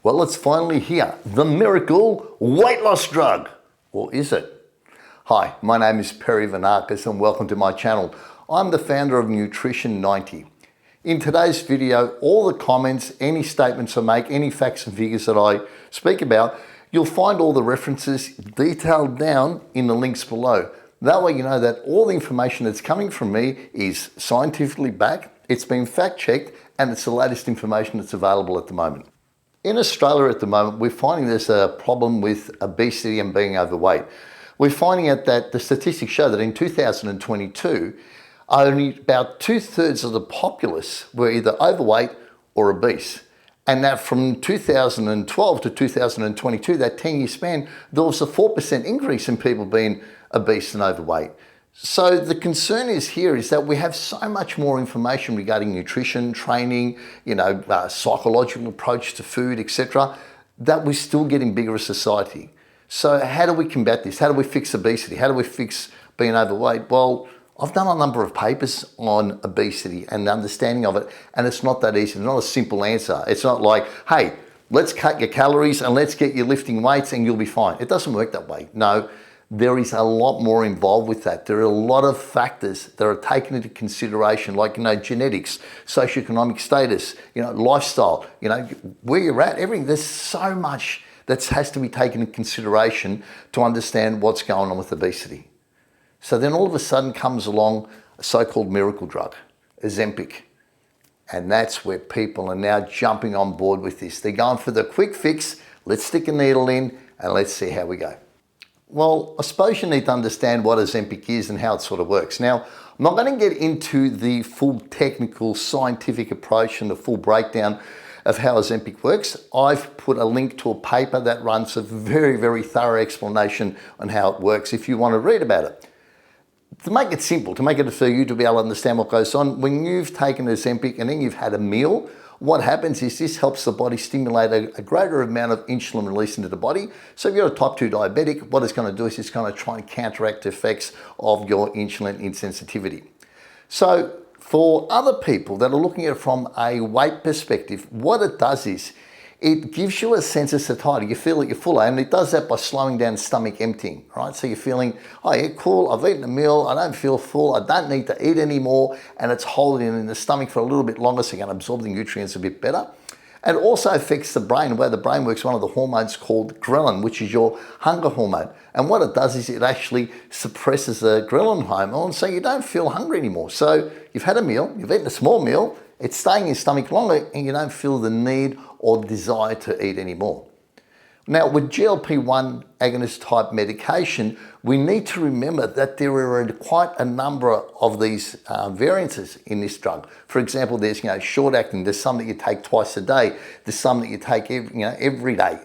Well, it's finally here, the miracle weight loss drug. Or is it? Hi, my name is Venakis and welcome to my channel. I'm the founder of N90. In today's video, all the comments, any statements I make, any facts and figures that I speak about, you'll find all the references detailed down in the links below. That way you know that all the information that's coming from me is scientifically backed, it's been fact-checked, and it's the latest information that's available at the moment. In Australia at the moment, we're finding there's a problem with obesity and being overweight. We're finding out that the statistics show that in 2022, only about 2/3 of the populace were either overweight or obese. And that from 2012 to 2022, that 10-year span, there was a 4% increase in people being obese and overweight. So the concern is that we have so much more information regarding nutrition, training, psychological approach to food, etc., that we're still getting bigger as a society. So how do we combat this? How do we fix obesity? How do we fix being overweight? Well, I've done a number of papers on obesity and the understanding of it, and it's not that easy. It's not a simple answer. It's not like, hey, let's cut your calories and let's get you lifting weights and you'll be fine. It doesn't work that way. No. There is a lot more involved with that. There are a lot of factors that are taken into consideration, like genetics, socioeconomic status, lifestyle, where you're at, everything. There's so much that has to be taken into consideration to understand what's going on with obesity. So then all of a sudden comes along a so-called miracle drug, Ozempic. And that's where people are now jumping on board with this. They're going for the quick fix. Let's stick a needle in and let's see how we go. Well, I suppose you need to understand what Ozempic is and how it sort of works. Now, I'm not going to get into the full technical scientific approach and the full breakdown of how Ozempic works. I've put a link to a paper that runs a very, very thorough explanation on how it works if you want to read about it. To make it simple, to make it for you to be able to understand what goes on, when you've taken Ozempic and then you've had a meal, what happens is this helps the body stimulate a greater amount of insulin release into the body. So if you're a type 2 diabetic, what it's going to do is it's going to try and counteract the effects of your insulin insensitivity. So for other people that are looking at it from a weight perspective, what it does is it gives you a sense of satiety. You feel that you're fuller, and it does that by slowing down stomach emptying, right? So you're feeling, oh yeah, cool, I've eaten a meal, I don't feel full, I don't need to eat anymore, and it's holding in the stomach for a little bit longer so you can absorb the nutrients a bit better. And it also affects the brain. Where the brain works, one of the hormones called ghrelin, which is your hunger hormone. And what it does is it actually suppresses the ghrelin hormone, so you don't feel hungry anymore. So you've had a meal, you've eaten a small meal, it's staying in your stomach longer, and you don't feel the need or desire to eat anymore. Now, with GLP-1 agonist type medication, we need to remember that there are quite a number of these variances in this drug. For example, there's short acting. There's some that you take twice a day. There's some that you take every day.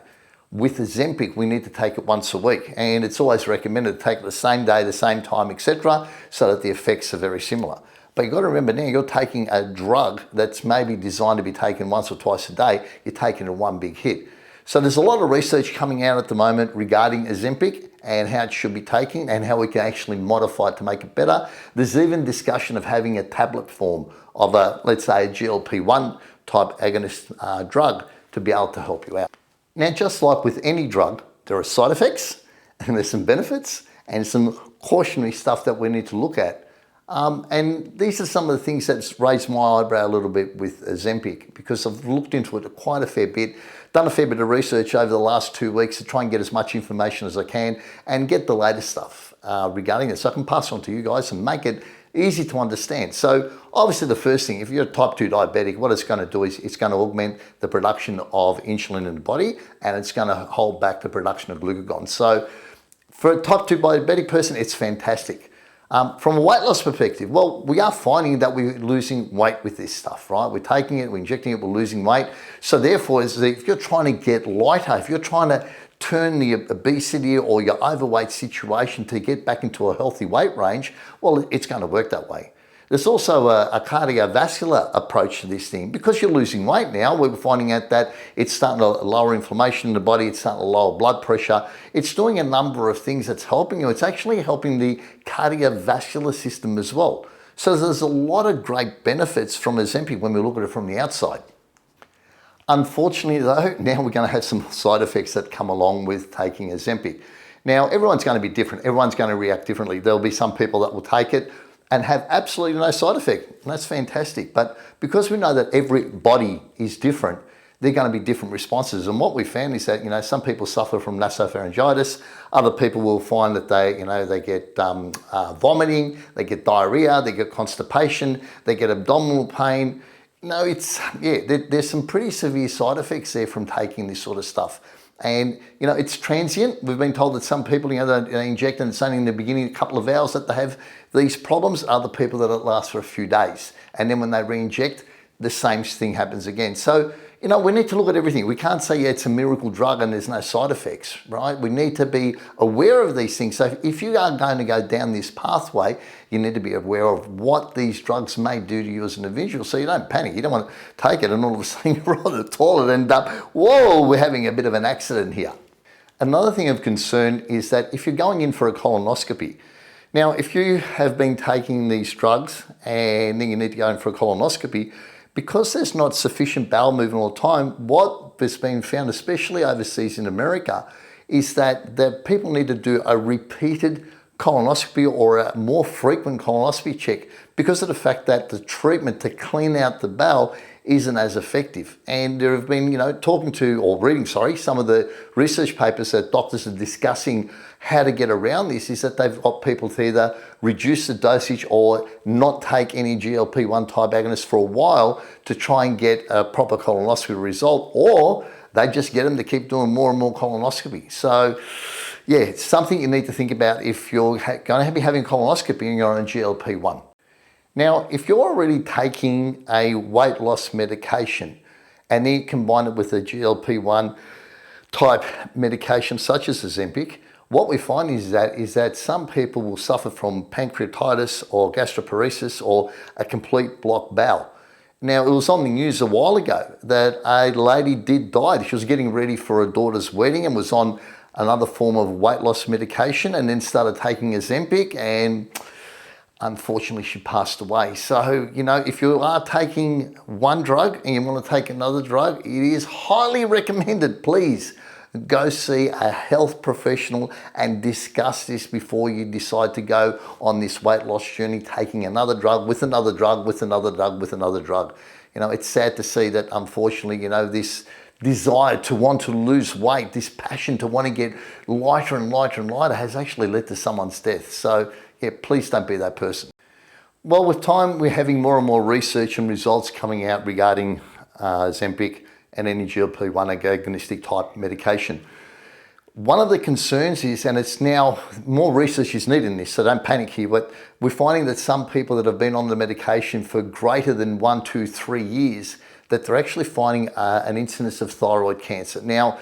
With Ozempic, we need to take it once a week, and it's always recommended to take it the same day, the same time, etc., so that the effects are very similar. But you've got to remember now, you're taking a drug that's maybe designed to be taken once or twice a day. You're taking it in one big hit. So there's a lot of research coming out at the moment regarding Ozempic and how it should be taken and how we can actually modify it to make it better. There's even discussion of having a tablet form of let's say a GLP-1 type agonist drug to be able to help you out. Now, just like with any drug, there are side effects and there's some benefits and some cautionary stuff that we need to look at. And these are some of the things that's raised my eyebrow a little bit with Ozempic, because I've looked into it quite a fair bit, done a fair bit of research over the last 2 weeks to try and get as much information as I can and get the latest stuff regarding it so I can pass on to you guys and make it easy to understand. So obviously the first thing, if you're a type 2 diabetic, what it's going to do is it's going to augment the production of insulin in the body, and it's going to hold back the production of glucagon. So for a type 2 diabetic person, it's fantastic. From a weight loss perspective, well, we are finding that we're losing weight with this stuff, right? We're taking it, we're injecting it, we're losing weight. So therefore, if you're trying to get lighter, if you're trying to turn the obesity or your overweight situation to get back into a healthy weight range, well, it's going to work that way. There's also a cardiovascular approach to this thing. Because you're losing weight now, we're finding out that it's starting to lower inflammation in the body, it's starting to lower blood pressure. It's doing a number of things that's helping you. It's actually helping the cardiovascular system as well. So there's a lot of great benefits from Ozempic when we look at it from the outside. Unfortunately though, now we're going to have some side effects that come along with taking Ozempic. Now, everyone's going to be different. Everyone's going to react differently. There'll be some people that will take it and have absolutely no side effect. And that's fantastic. But because we know that every body is different, they're going to be different responses. And what we found is that, some people suffer from nasopharyngitis. Other people will find that they get vomiting, they get diarrhea, they get constipation, they get abdominal pain. There's some pretty severe side effects there from taking this sort of stuff. And, it's transient. We've been told that some people, they inject and it's only in the beginning, a couple of hours that they have these problems. Other people that it lasts for a few days. And then when they re-inject, the same thing happens again. So, we need to look at everything. We can't say, it's a miracle drug and there's no side effects, right? We need to be aware of these things. So if you are going to go down this pathway, you need to be aware of what these drugs may do to you as an individual so you don't panic. You don't want to take it and all of a sudden you're on the toilet and whoa, we're having a bit of an accident here. Another thing of concern is that if you're going in for a colonoscopy, now if you have been taking these drugs and then you need to go in for a colonoscopy, because there's not sufficient bowel movement all the time, what has been found, especially overseas in America, is that people need to do a repeated colonoscopy or a more frequent colonoscopy check because of the fact that the treatment to clean out the bowel isn't as effective. And there have been, reading some of the research papers that doctors are discussing how to get around this is that they've got people to either reduce the dosage or not take any GLP-1 type agonists for a while to try and get a proper colonoscopy result, or they just get them to keep doing more and more colonoscopy. So yeah, it's something you need to think about if you're going to be having colonoscopy and you're on GLP-1. Now, if you're already taking a weight loss medication and then you combine it with a GLP-1 type medication such as Ozempic, what we find is that some people will suffer from pancreatitis or gastroparesis or a complete blocked bowel. Now, it was on the news a while ago that a lady did die. She was getting ready for her daughter's wedding and was on another form of weight loss medication and then started taking Ozempic, and unfortunately she passed away. So, if you are taking one drug and you want to take another drug, it is highly recommended, please, go see a health professional and discuss this before you decide to go on this weight loss journey, taking another drug with another drug with another drug with another drug. It's sad to see that unfortunately, this desire to want to lose weight, this passion to want to get lighter and lighter and lighter has actually led to someone's death. So yeah, please don't be that person. Well, with time, we're having more and more research and results coming out regarding Ozempic and any GLP-1 agonistic type medication. One of the concerns is, and it's now more research is needed in this, so don't panic here, but we're finding that some people that have been on the medication for greater than 1, 2, 3 years, that they're actually finding an incidence of thyroid cancer. Now,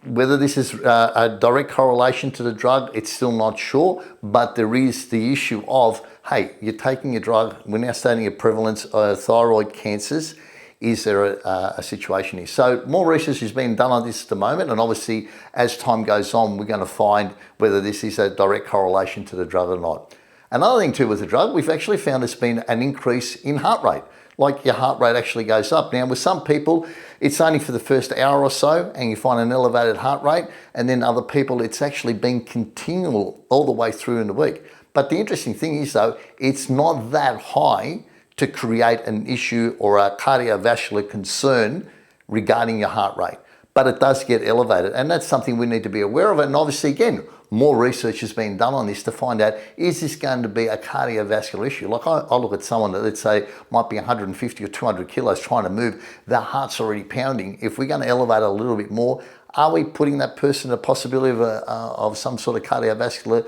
whether this is a direct correlation to the drug, it's still not sure, but there is the issue of, hey, you're taking a drug, we're now studying a prevalence of thyroid cancers. Is there a situation here? So more research is being done on this at the moment, and obviously as time goes on, we're going to find whether this is a direct correlation to the drug or not. Another thing too with the drug, we've actually found there's been an increase in heart rate. Like your heart rate actually goes up. Now with some people, it's only for the first hour or so and you find an elevated heart rate, and then other people, it's actually been continual all the way through in the week. But the interesting thing is though, it's not that high to create an issue or a cardiovascular concern regarding your heart rate. But it does get elevated, and that's something we need to be aware of. And obviously, again, more research has been done on this to find out, is this going to be a cardiovascular issue? Like I look at someone that, let's say, might be 150 or 200 kilos trying to move, their heart's already pounding. If we're going to elevate it a little bit more, are we putting that person at a possibility of some sort of cardiovascular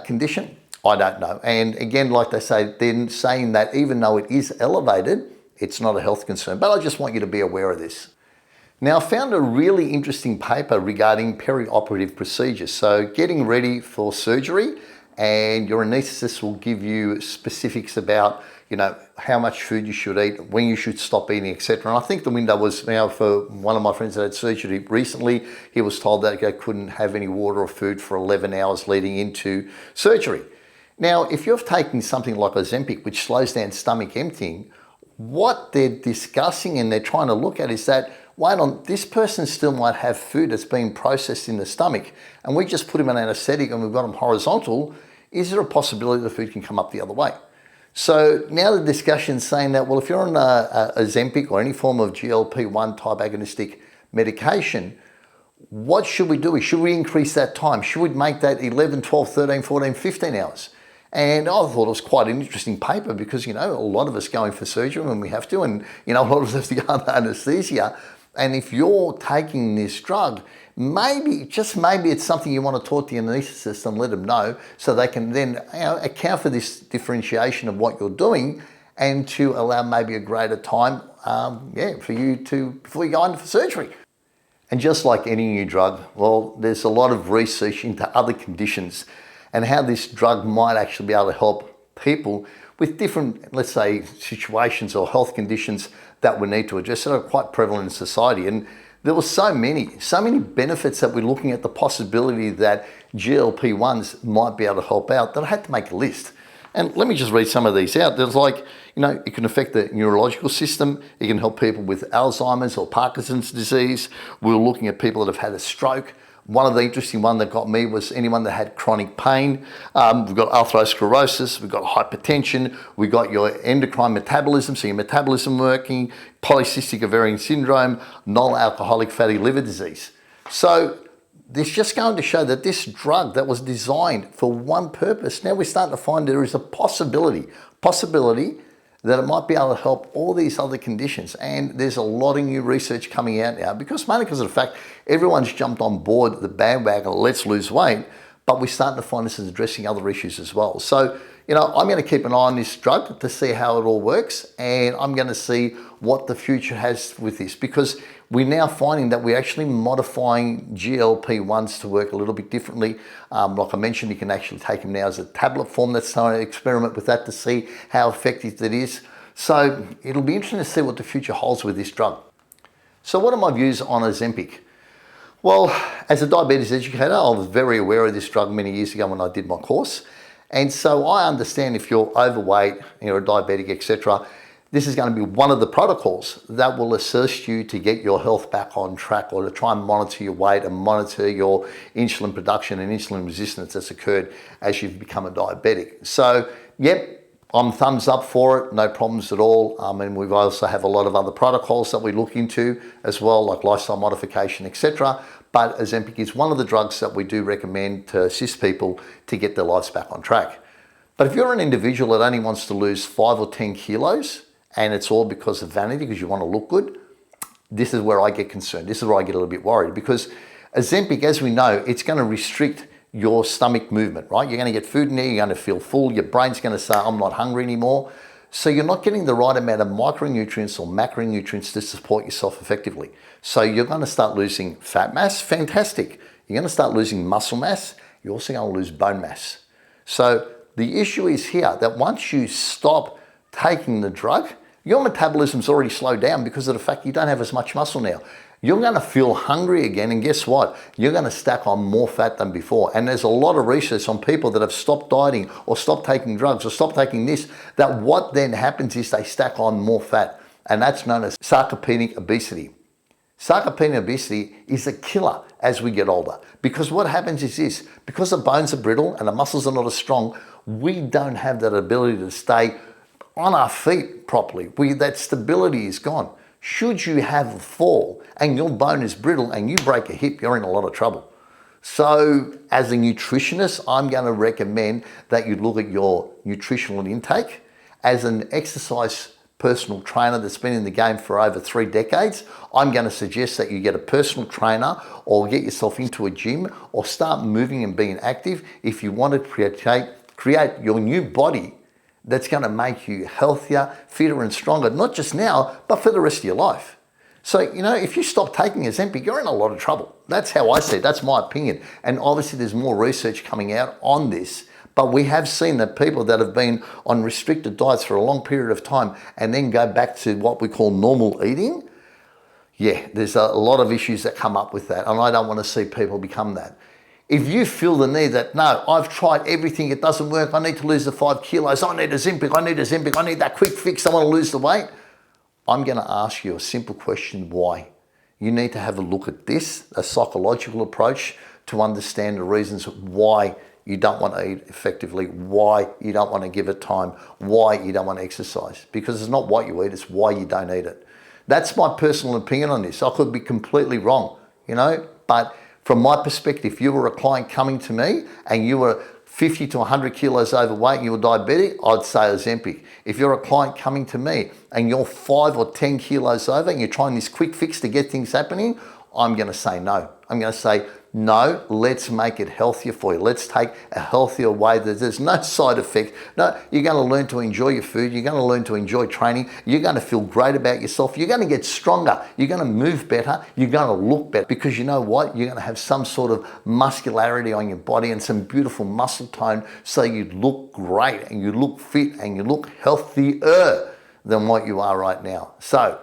condition? I don't know. And again, like they say, they're saying that even though it is elevated, it's not a health concern. But I just want you to be aware of this. Now, I found a really interesting paper regarding perioperative procedures. So getting ready for surgery, and your anaesthetist will give you specifics about, how much food you should eat, when you should stop eating, etc. And I think the window was now for one of my friends that had surgery recently, he was told that he couldn't have any water or food for 11 hours leading into surgery. Now, if you're taking something like Ozempic, which slows down stomach emptying, what they're discussing and they're trying to look at is that wait on, this person still might have food that's being processed in the stomach, and we just put him on anesthetic and we've got him horizontal. Is there a possibility the food can come up the other way? So now the discussion's saying that, well, if you're on a Ozempic or any form of GLP-1 type agonistic medication, what should we do? Should we increase that time? Should we make that 11, 12, 13, 14, 15 hours? And I thought it was quite an interesting paper because, you know, a lot of us go in for surgery when we have to, and, you know, a lot of us have to go under anesthesia. And if you're taking this drug, maybe, just maybe it's something you want to talk to the anaesthetist and let them know so they can then, you know, account for this differentiation of what you're doing and to allow maybe a greater time, for you to, before you go under for surgery. And just like any new drug, well, there's a lot of research into other conditions and how this drug might actually be able to help people with different, let's say, situations or health conditions that we need to address that are quite prevalent in society. And there were so many benefits that we're looking at the possibility that GLP-1s might be able to help out that I had to make a list. And let me just read some of these out. There's like, you know, it can affect the neurological system. It can help people with Alzheimer's or Parkinson's disease. We're looking at people that have had a stroke. One of the interesting one that got me was anyone that had chronic pain. We've got atherosclerosis, we've got hypertension, we've got your endocrine metabolism, so your metabolism working, polycystic ovarian syndrome, non-alcoholic fatty liver disease. So this just going to show that this drug that was designed for one purpose, now we're starting to find there is a possibility that it might be able to help all these other conditions. And there's a lot of new research coming out now mainly because of the fact everyone's jumped on board the bandwagon, let's lose weight, but we're starting to find this is addressing other issues as well. So, you know, I'm going to keep an eye on this drug to see how it all works, and I'm going to see what the future has with this, because we're now finding that we're actually modifying GLP-1s to work a little bit differently. Like I mentioned, you can actually take them now as a tablet form. That's trying to experiment with that to see how effective it is. So it'll be interesting to see what the future holds with this drug. So what are my views on Ozempic? Well, as a diabetes educator, I was very aware of this drug many years ago when I did my course. And so I understand if you're overweight, you're a diabetic, etc., this is going to be one of the protocols that will assist you to get your health back on track, or to try and monitor your weight and monitor your insulin production and insulin resistance that's occurred as you've become a diabetic. So, yep, I'm thumbs up for it, no problems at all. And we also have a lot of other protocols that we look into as well, like lifestyle modification, etc. But Ozempic is one of the drugs that we do recommend to assist people to get their lives back on track. But if you're an individual that only wants to lose 5 or 10 kilos, and it's all because of vanity, because you want to look good, this is where I get concerned. This is where I get a little bit worried, because Ozempic, as we know, it's going to restrict your stomach movement, right? You're going to get food in there, you're going to feel full, your brain's going to say, I'm not hungry anymore. So you're not getting the right amount of micronutrients or macronutrients to support yourself effectively. So you're going to start losing fat mass, fantastic. You're going to start losing muscle mass, you're also going to lose bone mass. So the issue is here that once you stop taking the drug, your metabolism's already slowed down because of the fact you don't have as much muscle now. You're going to feel hungry again, and guess what? You're going to stack on more fat than before. And there's a lot of research on people that have stopped dieting or stopped taking drugs or stopped taking this, that what then happens is they stack on more fat, and that's known as sarcopenic obesity. Sarcopenic obesity is a killer as we get older, because what happens is this: because the bones are brittle and the muscles are not as strong, we don't have that ability to stay on our feet properly. That stability is gone. Should you have a fall and your bone is brittle and you break a hip, you're in a lot of trouble. So as a nutritionist, I'm going to recommend that you look at your nutritional intake. As an exercise personal trainer that's been in the game for over 3 decades, I'm going to suggest that you get a personal trainer or get yourself into a gym or start moving and being active if you want to create your new body that's going to make you healthier, fitter and stronger, not just now, but for the rest of your life. So, you know, if you stop taking Ozempic, you're in a lot of trouble. That's how I see it. That's my opinion. And obviously there's more research coming out on this, but we have seen that people that have been on restricted diets for a long period of time and then go back to what we call normal eating, yeah, there's a lot of issues that come up with that. And I don't want to see people become that. If you feel the need that, no, I've tried everything, it doesn't work, I need to lose the 5 kilos, I need Ozempic, I need that quick fix, I want to lose the weight, I'm going to ask you a simple question: why? you need to have a look at this, a psychological approach, to understand the reasons why you don't want to eat effectively, why you don't want to give it time, why you don't want to exercise. Because it's not what you eat, it's why you don't eat it. That's my personal opinion on this. I could be completely wrong, but from my perspective, if you were a client coming to me and you were 50 to 100 kilos overweight and you were diabetic, I'd say Ozempic. If you're a client coming to me and you're 5 or 10 kilos over and you're trying this quick fix to get things happening, I'm going to say no. I'm going to say, no, let's make it healthier for you. Let's take a healthier way that there's no side effect. No, you're going to learn to enjoy your food. You're going to learn to enjoy training. You're going to feel great about yourself. You're going to get stronger. You're going to move better. You're going to look better, because you know what? You're going to have some sort of muscularity on your body and some beautiful muscle tone, so you look great and you look fit and you look healthier than what you are right now. So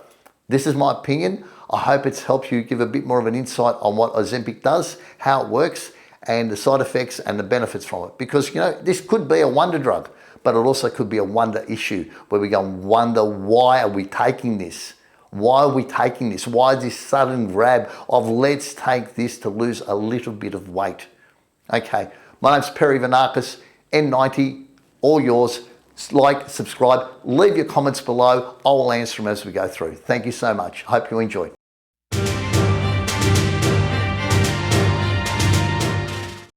this is my opinion. I hope it's helped you give a bit more of an insight on what Ozempic does, how it works, and the side effects and the benefits from it. Because, this could be a wonder drug, but it also could be a wonder issue where we go and wonder, why are we taking this? Why are we taking this? Why this sudden grab of let's take this to lose a little bit of weight? Okay, my name's Perry Venakis, N90, all yours. Like, subscribe, leave your comments below. I will answer them as we go through. Thank you so much. Hope you enjoy.